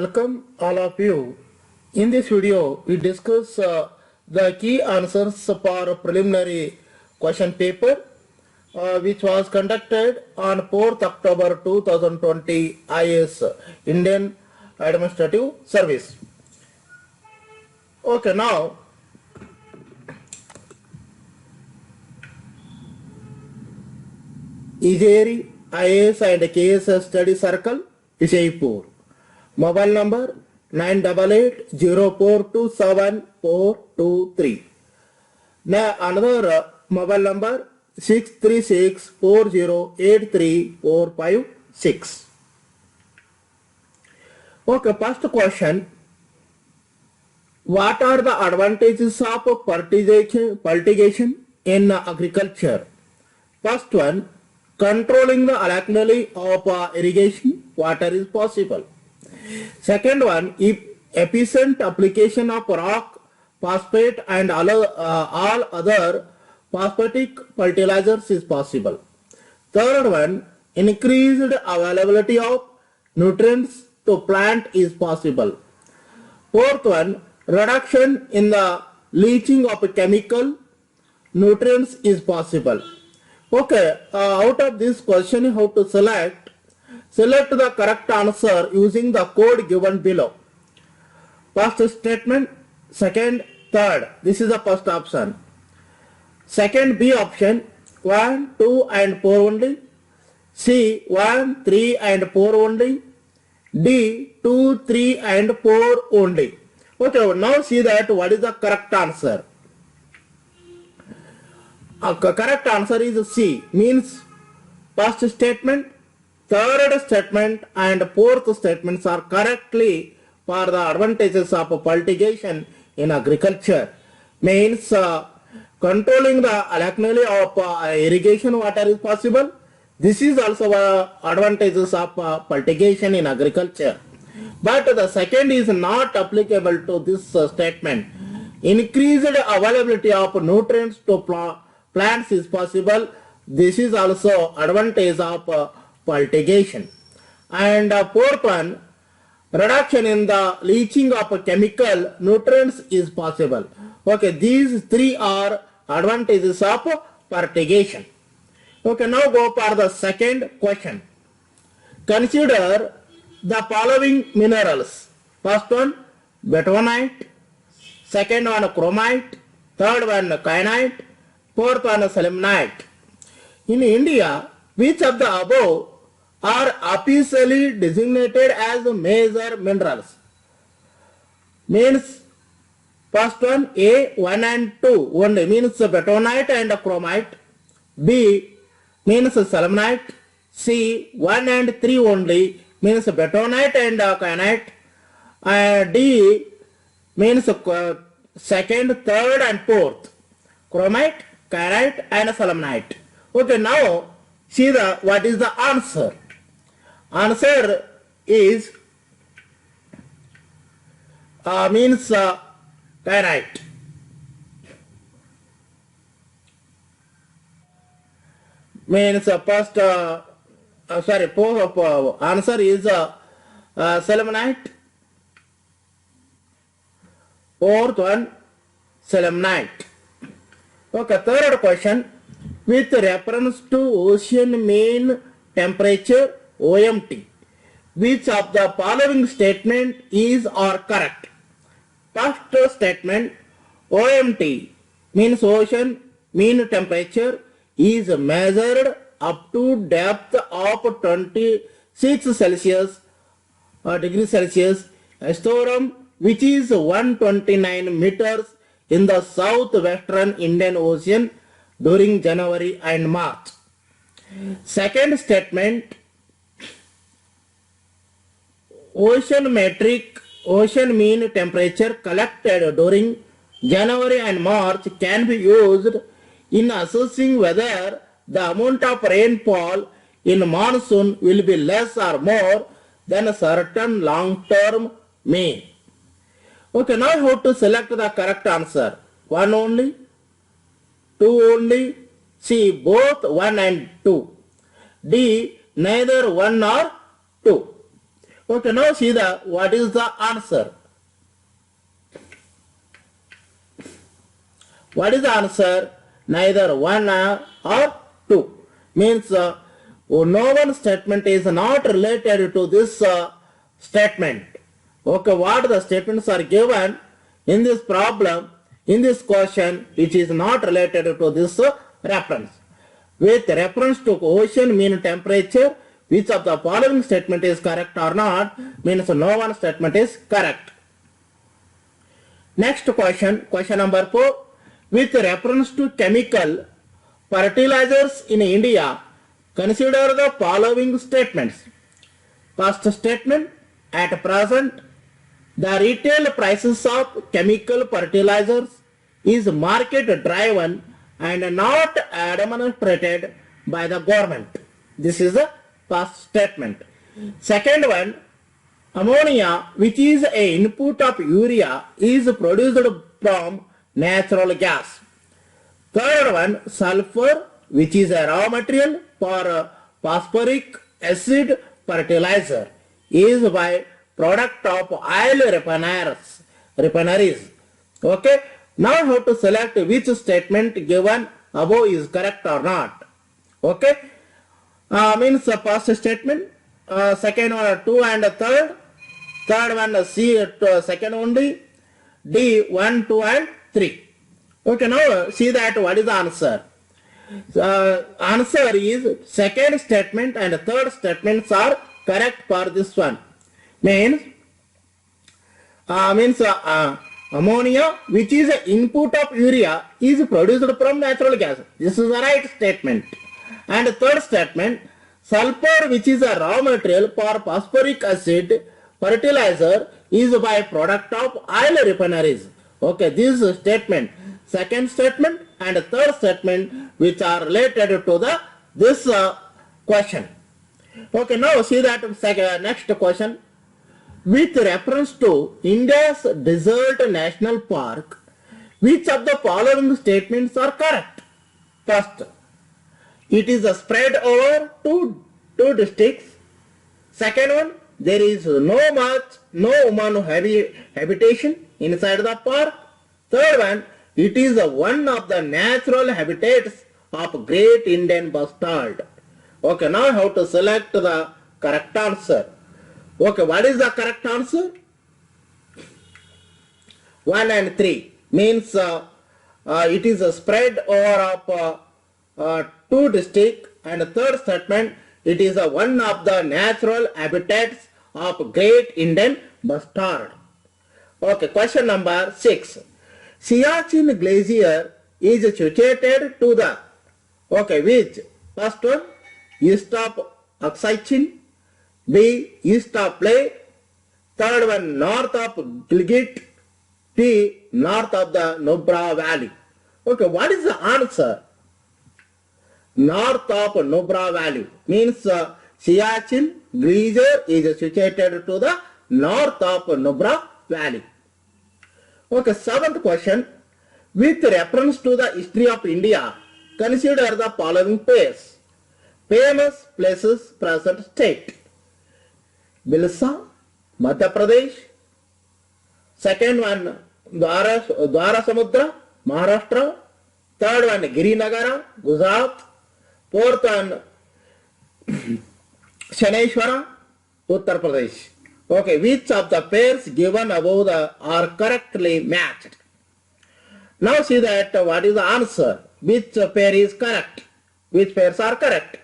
welcome all of you. In this video, we discuss the key answers for preliminary question paper which was conducted on 4th October 2020 IAS Indian Administrative Service. Okay, now Ijeri IAS and KS Study Circle, Vijaipur. Mobile number 9804274423. Now another mobile number 63640834556. Okay, first question. What are the advantages of fertigation in agriculture? First one, controlling the alkalinity of irrigation water is possible. Second one, if efficient application of rock, phosphate and all other phosphatic fertilizers is possible. Third one, increased availability of nutrients to plant is possible. Fourth one, reduction in the leaching of chemical nutrients is possible. Okay, out of this question you have to select the correct answer using the code given below. First statement, second, third. This is the first option. Second, B option, 1, 2 and 4 only. C, 1, 3 and 4 only. D, 2, 3 and 4 only. Okay, now see that what is the correct answer. Correct answer is C, means first statement, third statement and fourth statements are correctly for the advantages of fertigation in agriculture. Means controlling the alkalinity of irrigation water is possible. This is also advantages of fertigation in agriculture. But the second is not applicable to this statement. Increased availability of nutrients to plants is possible. This is also advantage of fertigation. And fourth one, reduction in the leaching of chemical nutrients is possible. Okay, these three are advantages of fertigation. Okay, now go for the second question. Consider the following minerals. First one, bentonite. Second one, chromite. Third one, kyanite. Fourth one, selenite. In India, which of the above are officially designated as major minerals? Means first one, A, 1 and 2 only, means bentonite and chromite. B means selenite. C, 1 and 3 only, means bentonite and kyanite. D means second, third and fourth, chromite, kyanite and selenite. Okay, now see what is the answer. Answer is means kyanite. Means first answer is selenite. Fourth one, selenite. Okay, third question. With reference to ocean mean temperature OMT, which of the following statement is or correct? First statement, OMT means ocean mean temperature is measured up to depth of 26 Celsius degrees Celsius, Storm, which is 129 meters in the southwestern Indian Ocean during January and March. Second statement, ocean mean temperature collected during January and March can be used in assessing whether the amount of rainfall in monsoon will be less or more than a certain long-term mean. Okay, now you have to select the correct answer. 1 only, 2 only, C, both 1 and 2. D, neither 1 nor 2. Okay, now see what is the answer. What is the answer? Neither 1 or 2. Means no one statement is not related to this statement. Okay, what the statements are given in this problem, in this question, which is not related to this reference. With reference to ocean mean temperature, which of the following statement is correct or not, means no one statement is correct. Next question, question number 4. With reference to chemical fertilizers in India, consider the following statements. First statement, at present, the retail prices of chemical fertilizers is market driven and not administered by the government. This is the first statement. Second one, ammonia, which is an input of urea, is produced from natural gas. Third one, sulfur, which is a raw material for phosphoric acid fertilizer, is by product of oil refineries. Okay. Now how to select which statement given above is correct or not. Okay. Means the first statement, second one 2 and third, third one C second only, D 1, 2 and 3. Okay, now see that what is the answer. Answer is second statement and third statements are correct for this one. Means ammonia, which is an input of urea, is produced from natural gas. This is the right statement. And third statement, sulfur, which is a raw material for phosphoric acid fertilizer, is by product of oil refineries. Okay, this statement, second statement and third statement, which are related to this question. Okay, now see that next question. With reference to India's Desert National Park, which of the following statements are correct? First, it is spread over two districts. Second one, there is no human habitation inside the park. Third one, it is one of the natural habitats of Great Indian Bustard. Okay, now how to select the correct answer. Okay, what is the correct answer? 1 and 3 means it is spread over of two districts, and third statement, it is one of the natural habitats of Great Indian Bustard. Okay, question number 6. Siachen Glacier is situated to the, okay, which? First one, east of Aksai Chin. B, east of Leh. Third one, north of Gilgit. D, north of the Nubra Valley. Okay, what is the answer? North of Nubra Valley means Siachen Glacier is situated to the north of Nubra Valley. Okay, seventh question. With reference to the history of India, consider the following pairs. Famous places, present state. Bilsa, Madhya Pradesh. Second one, Dwara Samudra, Maharashtra. Third one, Girinagara, Gujarat. Fourth one, Shaneshwara, Uttar Pradesh. Okay, which of the pairs given above are correctly matched? Now see that what is the answer. Which pair is correct? Which pairs are correct?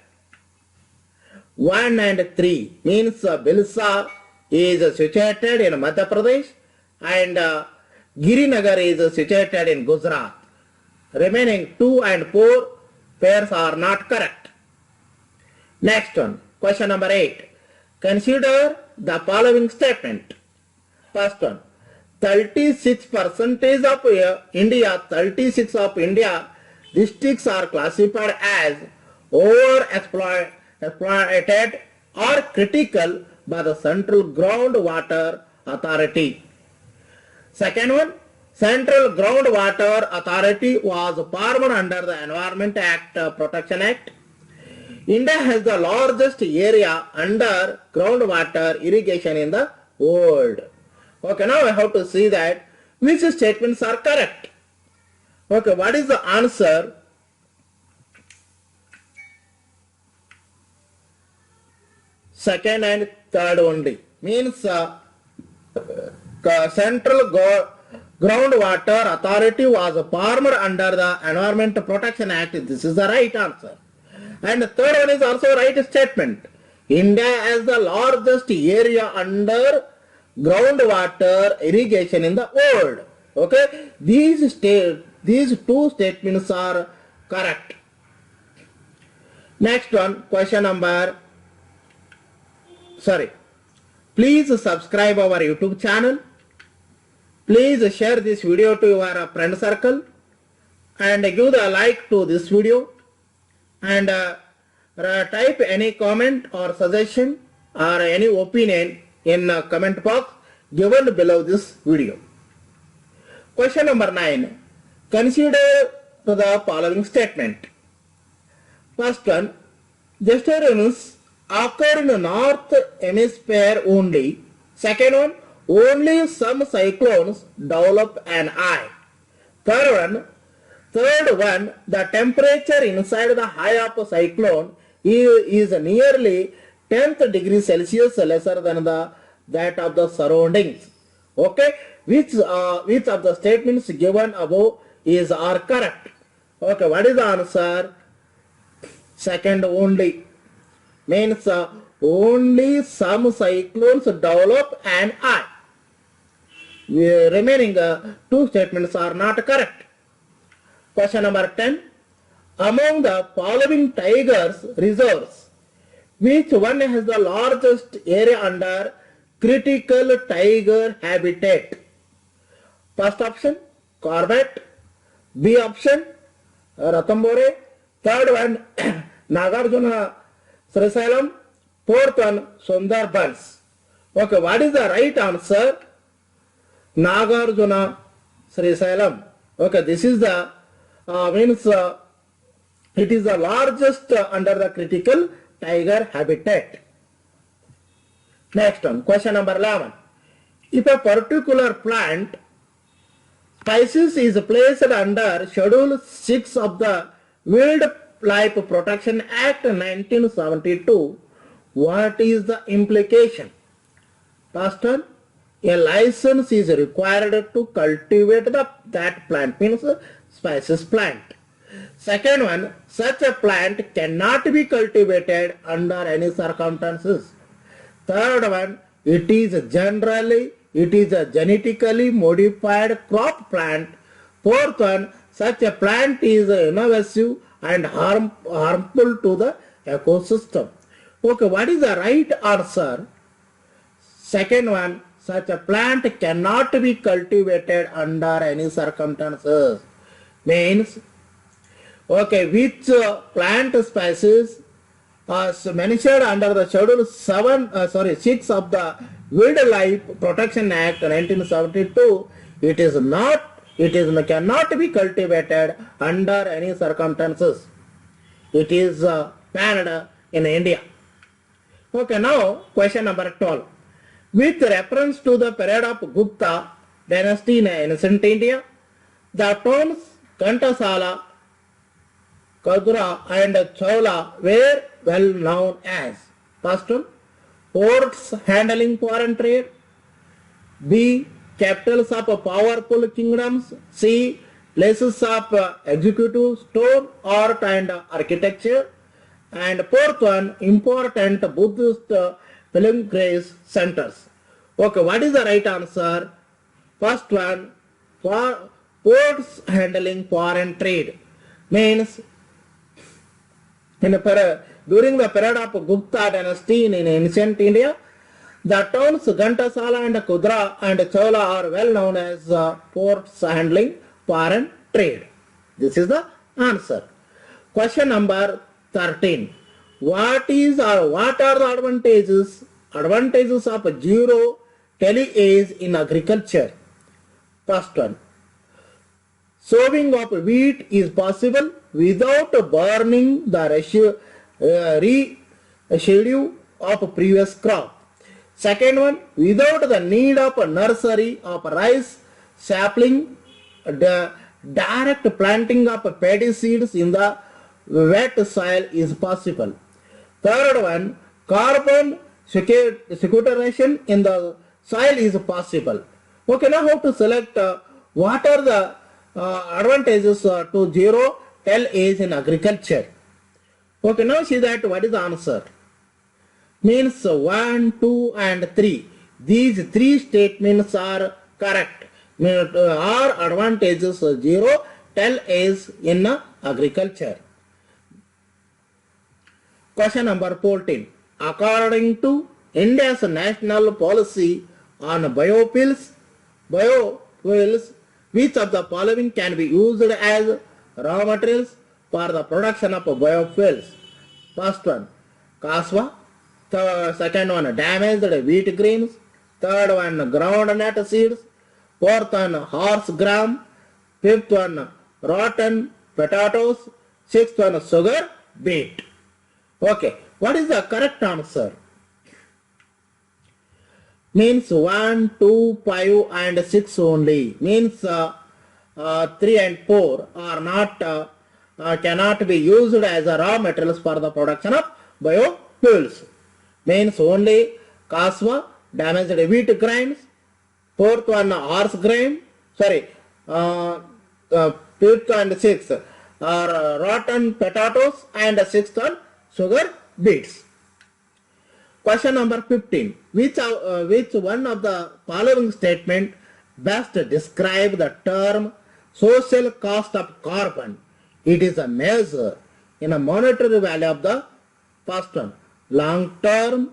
1 and 3 means Bilsa is situated in Madhya Pradesh and Girinagar is situated in Gujarat. Remaining 2 and 4 pairs are not correct. Next one, question number 8. Consider the following statement. First one, 36% of India, 36 of India districts are classified as overexploited or critical by the Central Groundwater Authority. Second one, Central Groundwater Authority was formed under the Environment Act Protection Act. India has the largest area under groundwater irrigation in the world. Okay, now I have to see that which statements are correct. Okay, what is the answer? Second and third only. Means Central Groundwater Authority was formed under the Environment Protection Act. This is the right answer. And the third one is also right statement. India has the largest area under groundwater irrigation in the world. Okay, these two statements are correct. Next one, question number. Please subscribe our YouTube channel. Please share this video to your friend circle and give the like to this video, and type any comment or suggestion or any opinion in comment box given below this video. Question number 9. Consider the following statement. First one, gestation occur in the north hemisphere only. Second one, only some cyclones develop an eye. Third one, the temperature inside the eye of a cyclone is nearly 10th degree Celsius lesser than that of the surroundings. Okay, which of the statements given above are correct? Okay, what is the answer? Second only. Means only some cyclones develop an eye. Remaining two statements are not correct. Question number 10. Among the following tigers reserves, which one has the largest area under critical tiger habitat? First option, Corbett. B option, Ranthambore. Third one, Nagarjuna Srisalam. Fourth one, Sundarbans. Okay, what is the right answer? Nagarjuna Srisalam. Okay, this is the it is the largest under the critical tiger habitat. Next one, question number 11. If a particular plant species is placed under Schedule 6 of the Wildlife Protection Act 1972, what is the implication? First one, a license is required to cultivate that plant, means species plant. Second one, such a plant cannot be cultivated under any circumstances. Third one, it is a genetically modified crop plant. Fourth one, such a plant is invasive and harmful to the ecosystem. Okay, what is the right answer? Second one, such a plant cannot be cultivated under any circumstances. Means, okay, which plant species mentioned under the Schedule 6 of the Wildlife Protection Act 1972, cannot be cultivated under any circumstances. It is banned in India. Okay, now question number 12. With reference to the period of Gupta dynasty in ancient India, the terms Ghantasala, Kadura and Chola were well known as. First one, ports handling foreign trade. B, capitals of powerful kingdoms. C, places of executive stone, art and architecture. And fourth one, important Buddhist pilgrimage centers. Okay, what is the right answer? First one, ports handling foreign trade. Means during the period of Gupta dynasty in ancient India, the towns Ghantasala and Kudra and Chola are well known as ports handling foreign trade. This is the answer. Question number 13. What are the advantages of zero tillage in agriculture? First one, sowing of wheat is possible without burning the reschedule of previous crop. Second one, without the need of a nursery of rice sapling, the direct planting of paddy seeds in the wet soil is possible. Third one, carbon sequestration in the soil is possible. Okay, now how to select what are the advantages to zero till age in agriculture. Okay, now see that what is the answer. Means 1, 2 and 3. These three statements are correct. Are advantages 0 till age in agriculture. Question number 14. According to India's national policy on biofuels, which of the following can be used as raw materials for the production of biofuels? First one, kaswa. Second one, damaged wheat grains. Third one, groundnut seeds. Fourth one, horse gram. Fifth one, rotten potatoes. Sixth one, sugar beet. Okay, what is the correct answer? Means 1, 2, 5 and 6 only. Means 3 and 4 are not cannot be used as a raw materials for the production of biofuels. Means only kaswa, damaged wheat grains. Fourth one, horse grain. Sorry, fifth and sixth are rotten potatoes and sixth one, sugar beets. Question number 15. Which one of the following statement best describe the term social cost of carbon? It is a measure in a monetary value of the first one. Long-term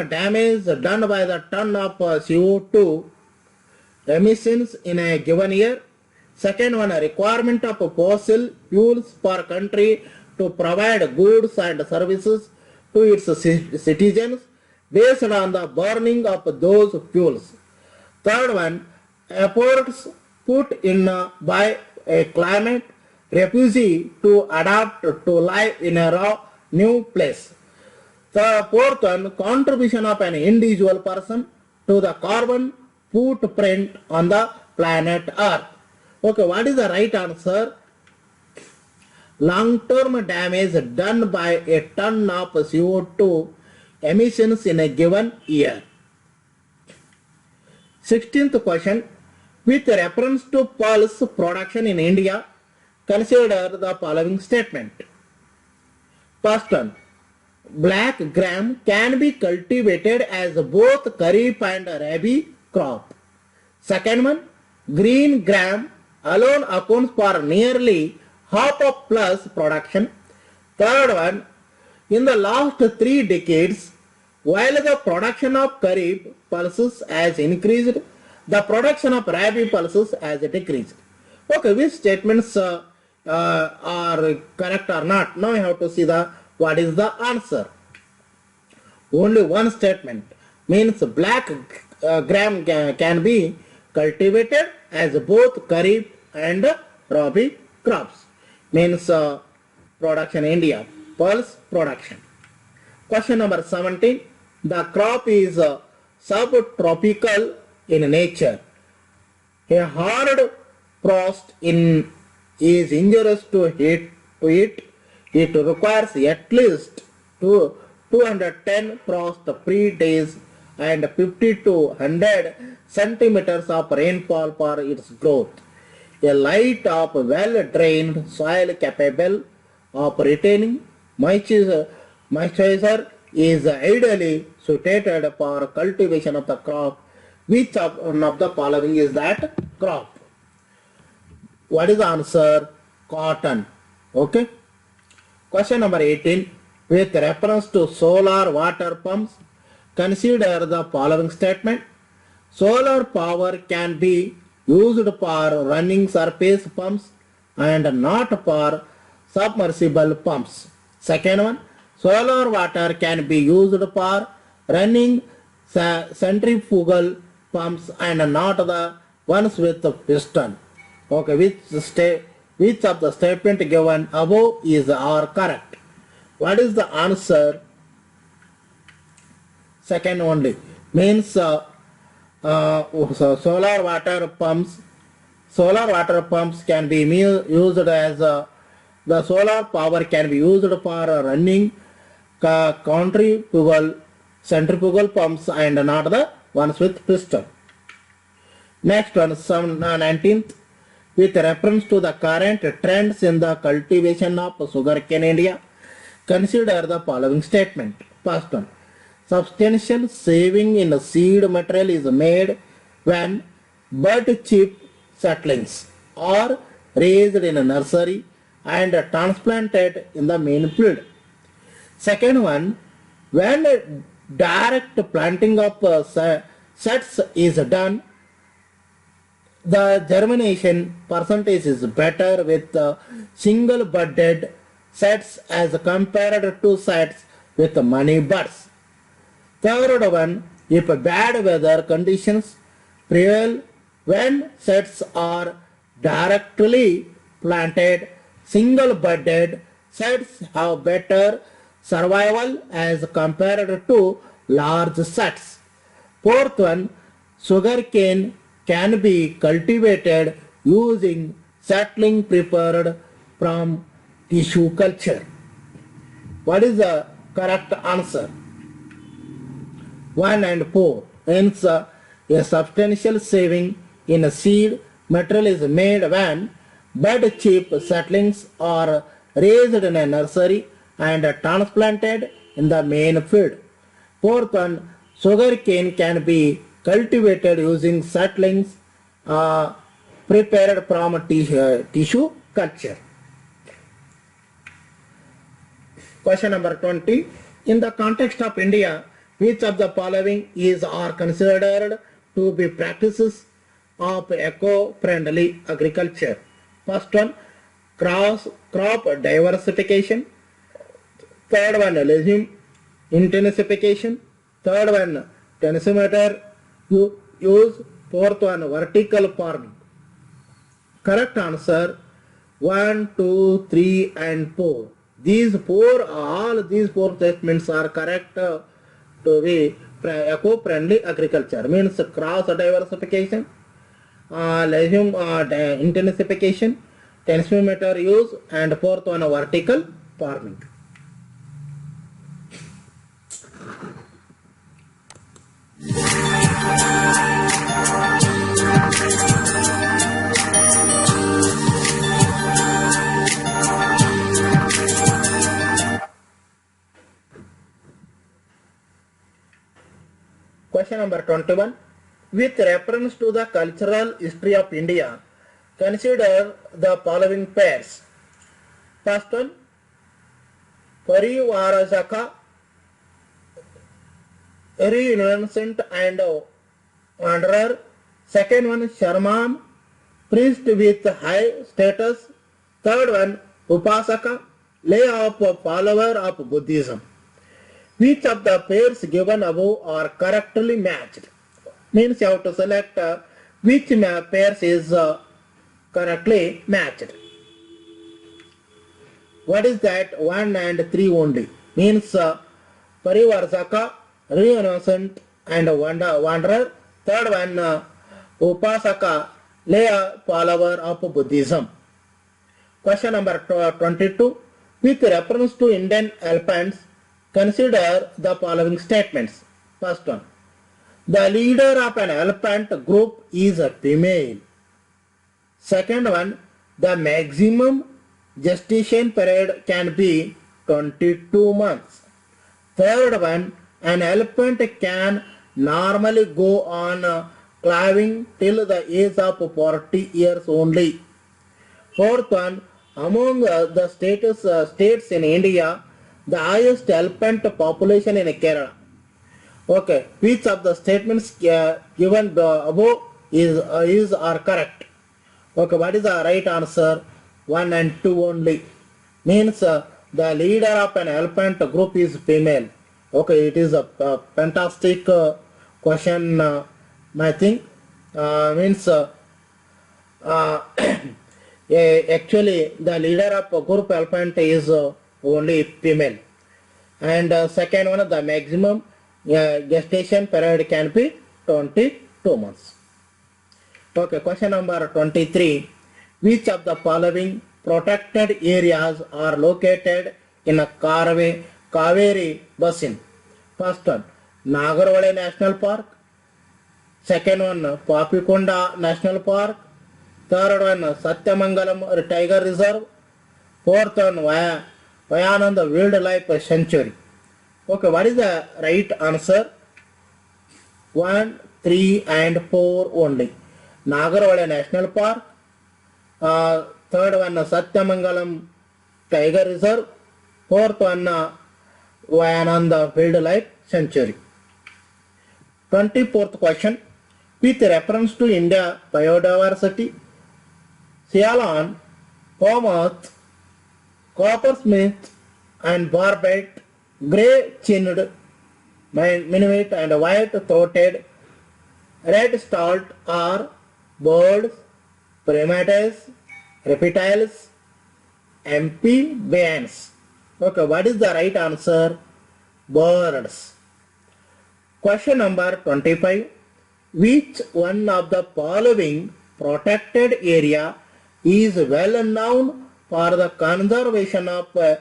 damage done by the ton of CO2 emissions in a given year. Second one, a requirement of fossil fuels for country to provide goods and services to its citizens based on the burning of those fuels. Third one, efforts put in by a climate refugee to adapt to life in a new place. The fourth one, contribution of an individual person to the carbon footprint on the planet Earth. Okay, what is the right answer? Long-term damage done by a ton of CO2 emissions in a given year. 16th question. With reference to pulse production in India, consider the following statement. First one, black gram can be cultivated as both kharif and rabi crop. Second one, green gram alone accounts for nearly half of plus production. Third one, in the last 3 decades, while the production of kharif pulses has increased, the production of rabi pulses has decreased. Okay, which statements are correct or not? Now you have to see what is the answer. Only one statement, means black gram can be cultivated as both kharif and rabi crops. Means production India, pulse production. Question number 17. The crop is subtropical in nature. A hard frost is injurious to it. It requires at least 210 frost-free days and 50 to 100 centimeters of rainfall for its growth. A light of well-drained soil capable of retaining moisture is ideally suited for cultivation of the crop. Which one of the following is that crop? What is the answer? Cotton. Okay. Question number 18. With reference to solar water pumps, consider the following statement. Solar power can be used for running surface pumps and not for submersible pumps. Second one, solar water can be used for running centrifugal pumps and not the ones with piston. Okay, which of the statement given above is or correct? What is the answer? Second only means solar water pumps. Solar water pumps can be used as the solar power can be used for running centrifugal pumps and not the ones with piston. Next one, some 19th, with reference to the current trends in the cultivation of sugarcane in India, consider the following statement. First one, substantial saving in seed material is made when bud chip seedlings are raised in a nursery and transplanted in the main field. Second one, when direct planting of sets is done, the germination percentage is better with single budded sets as compared to sets with many buds. Third one, if bad weather conditions prevail when sets are directly planted, single budded sets have better survival as compared to large sets. Fourth one, sugarcane can be cultivated using seedling prepared from tissue culture. What is the correct answer? 1 and 4. Hence, a substantial saving in a seed material is made when bud chip seedlings are raised in a nursery and transplanted in the main field. Fourth one, sugarcane can be cultivated using seedlings prepared from tissue culture. Question number 20. In the context of India, which of the following is or considered to be practices of eco-friendly agriculture? First one, crop diversification. Third one, legume intensification. Third one, tensimeter use. Fourth one, vertical farming. Correct answer 1, 2, 3 and 4. All these four statements are correct to be eco-friendly agriculture. Means cross diversification, legume intensification, tensimeter use, and fourth one, vertical farming. Question number 21. With reference to the cultural history of India, consider the following pairs. First one, Parivarajaka, very innocent and wanderer. Second one, Sharman, priest with high status. Third one, Upasaka, lay of follower of Buddhism. Which of the pairs given above are correctly matched? Means you have to select which pairs is correctly matched. What is that? 1 and 3 only. Means Parivarsaka, innocent and wanderer. Third one, Upasaka, lay follower of Buddhism. Question number 22. With reference to Indian elephants, consider the following statements. First one, the leader of an elephant group is a female. Second one, the maximum gestation period can be 22 months. Third one, an elephant can normally go on climbing till the age of 40 years only. Fourth one, among the states in India, the highest elephant population in Kerala. Okay, which of the statements given above is are correct? Okay, what is the right answer? 1 and 2 only. Means the leader of an elephant group is female. Okay, it is a fantastic question, I think. Means Uh, actually, the leader of group elephant is only female. And second one, the maximum gestation period can be 22 months. Okay, question number 23. Which of the following protected areas are located in a Kaveri Basin? First one, Nagarvale National Park. Second one, Papikonda National Park. Third one, Satyamangalam Tiger Reserve. Fourth one, Vayananda Wildlife Sanctuary. Okay, what is the right answer? 1, 3 and 4 only. Nagarvale National Park. Third one, Satyamangalam Tiger Reserve. Fourth one, Vayananda Wildlife Sanctuary. 24th question. With reference to India biodiversity, Ceylon, Pomouth, Coppersmith and Barbet, grey-chinned minuet and white-throated redstart are birds, primates, reptiles, amphibians. Okay, what is the right answer? Birds. Question number 25. Which one of the following protected area is well known for the conservation of a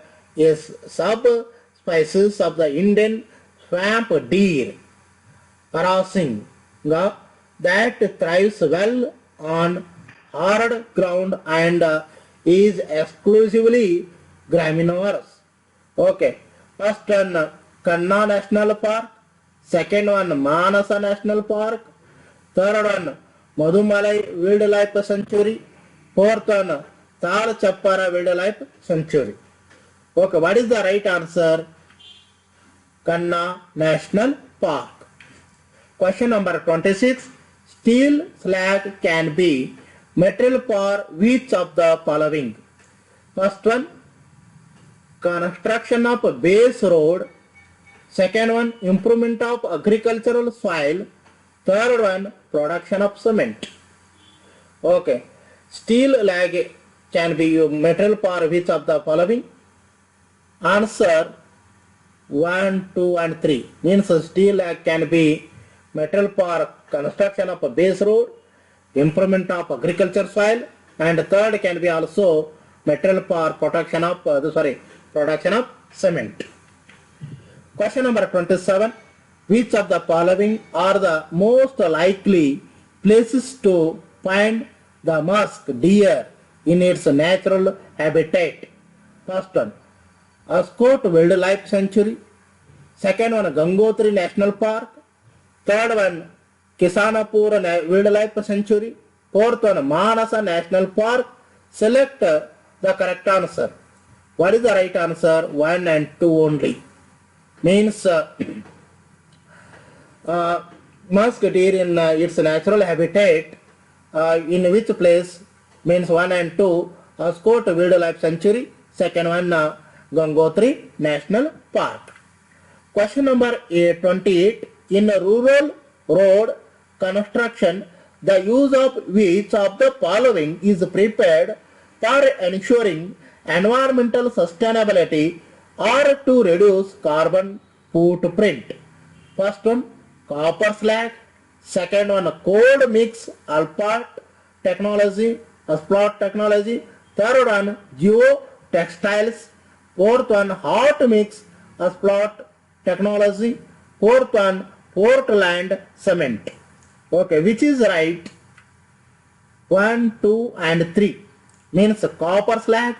subspecies of the Indian swamp deer, Parasinga, that thrives well on hard ground and is exclusively gramineous? Okay, first one, Kanna National Park. Second one, Manasa National Park. Third one, Madumalai Wildlife Sanctuary. Fourth one, Tal Chappara Wildlife Sanctuary. Okay, what is the right answer? Kanna National Park. Question number 26. Steel slag can be material for which of the following? First one, construction of a base road. Second one, improvement of agricultural soil. Third one, production of cement. Okay, steel slag can be material for which of the following? Answer 1, 2 and 3. Means steel slag can be material for construction of a base road, improvement of agriculture soil, and third can be also material for production of cement. Question number 27. Which of the following are the most likely places to find the musk deer in its natural habitat? First one, Ascot Wildlife Sanctuary. Second one, Gangotri National Park. Third one, Kisanapur Wildlife Sanctuary. Fourth one, Manasa National Park. Select the correct answer. What is the right answer? 1 and 2 only. Means musk deer in its natural habitat, in which place? Means 1 and 2, Ascot Wildlife Sanctuary. Second one, Gangotri National Park. Question number 28. In rural road construction, the use of which of the following is prepared for ensuring environmental sustainability or to reduce carbon footprint? First one, copper slag. Second one, cold mix asphalt technology. Third one, geotextiles. Fourth one, hot mix asphalt technology. Fourth one, Portland cement. Okay, which is right? 1, 2 and 3. Means copper slag.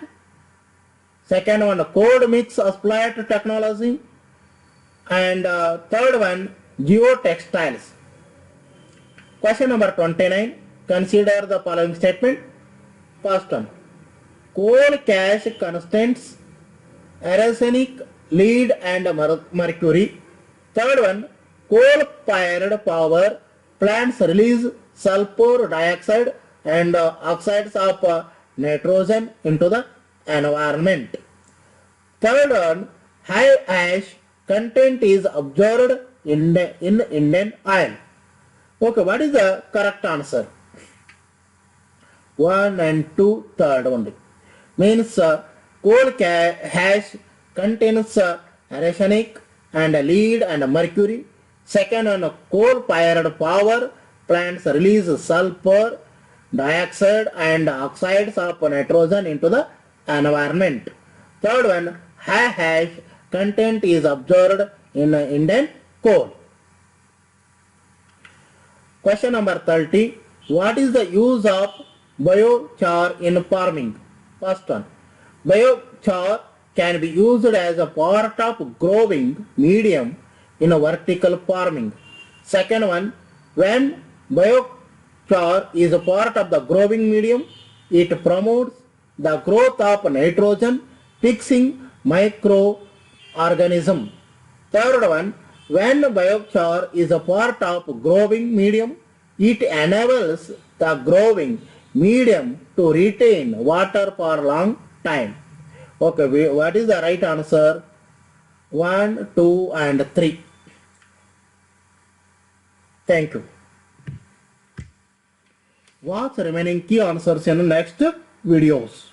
Second one, cold mix asphalt technology. And third one, geotextiles. Question number 29. Consider the following statement. First one, coal cash constants arsenic, lead and mercury. Third one, coal-fired power plants release sulfur dioxide and oxides of nitrogen into the environment. Third one, high ash content is observed in Indian oil. Okay, what is the correct answer? 1 and 2 third only. Means coal ash contains arsenic and lead and mercury. Second one, coal-fired power plants release sulfur dioxide and oxides of nitrogen into the environment. Third one, high ash content is observed in Indian coal. Question number 30. What is the use of biochar in farming? First one, biochar can be used as a part of growing medium in a vertical farming. Second one, when biochar is a part of the growing medium, it promotes the growth of nitrogen fixing microorganism. Third one, when biochar is a part of growing medium, it enables the growing medium to retain water for a long time. Okay, what is the right answer? 1, 2 and 3. Thank you. Watch remaining key answers in the next videos.